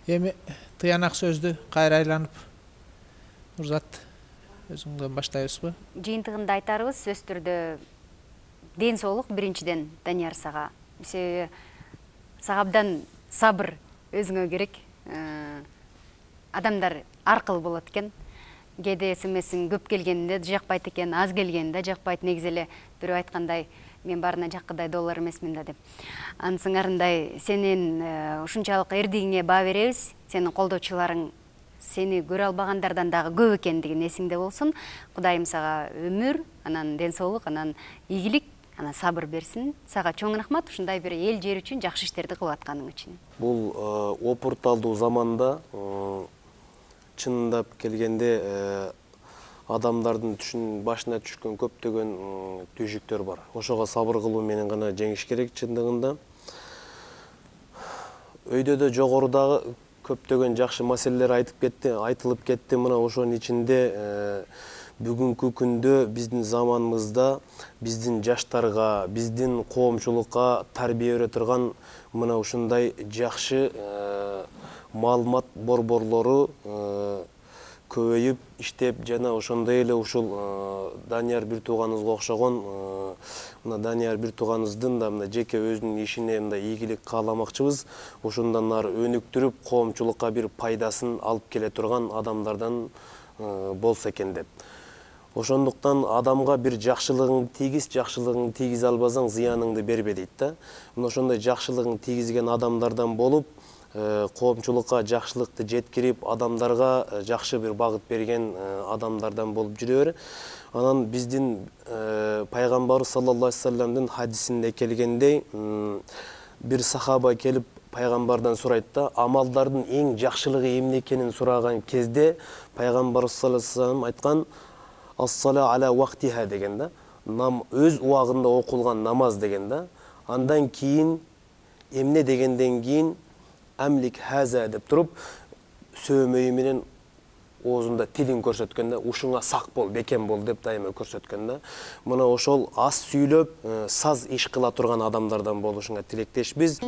Эми тыянак сөздү кайра айланып Нурзат өзүңдөн баштайбызбы? Жыйынтыгында айтарыбыз сөз түрдө ден соолук биринчиден Данияр сага. Себеби сага абдан сабыр өзүңө керек. Адамдар ар кыл болот экен. Кээде смсиң көп келгенде жакпайт экен, аз келгенде жакпайт. Негизи эле бирөө айткандай, мен баарына жаккыдай доллар эмесмин да деп. Анын сыңарындай сенин ушунчалык эрдигиңе баа беребиз. Сенин колдоочуларың сени көрө албагандардан дагы көп экендигин эсиңде болсун. Кудайым сага өмүр, анан ден соолук, анан ийгилик, анан сабыр берсин. Сага чоң рахмат ушундай бир эл жер үчүн жакшы иштерди кылып атканың үчүн. Бул опурталдуу заманда чындап келгенде адамдардын башына түшкөн көптөгөн түйшүктөр бар. Ошого сабыр кылуу менен гана жеңиш керек чындыгында. Өйдө да жогорудагы көптөгөн жакшы маселелер айтылып кетти. Мына ошонун ичинде бүгүнкү күндө биздин заманыбызда биздин жаштарга, биздин коомчулукка тарбия бере турган мына ушундай жакшы маалымат борборлору көбөйүп иштеп, жана ошондой эле ушул Данияр бир тууганыбызга окшогон мына Данияр бир тууганыбыздын да мына жеке өзүнүн ишине мындай ийгилик кааламакчыбыз. Ошондон ары өнүктүрүп, коомчулукка бир пайдасын алып келе турган адамдардан болсо экен деп. Ошондуктан адамга бир жакшылыгың тийгизе албасаң зыяныңды бербе дейт да. Мына ошондой жакшылыгын тийгизген адамдардан болуп, коомчулукка жакшылыкты жеткирип, адамдарга жакшы бир багыт берген адамдардан болуп жүрө бер. Анан биздин пайгамбарыбыз саллаллаху алейхи вассаламдын хадисинде келгендей, бир сахаба келип пайгамбардан сурайт да, амалдардын эң жакшылыгы эмне экенин сураган кезде пайгамбарыбыз саллаллаху алейхи вассалам айткан: «Ас-сала аля вактиха» деген да. Өз убагында окулган намаз деген да. Андан кийин эмне дегенден кийин амлик хаза деп туруп, сөөмөйү менен оозунда тилин көрсөткөн да, ушуңа сак бол, бекем бол деп дайыма көрсөткөн да. Мына ошол аз сүйлөп, саз иш кыла турган адамдардан болушуңа тилектешпиз.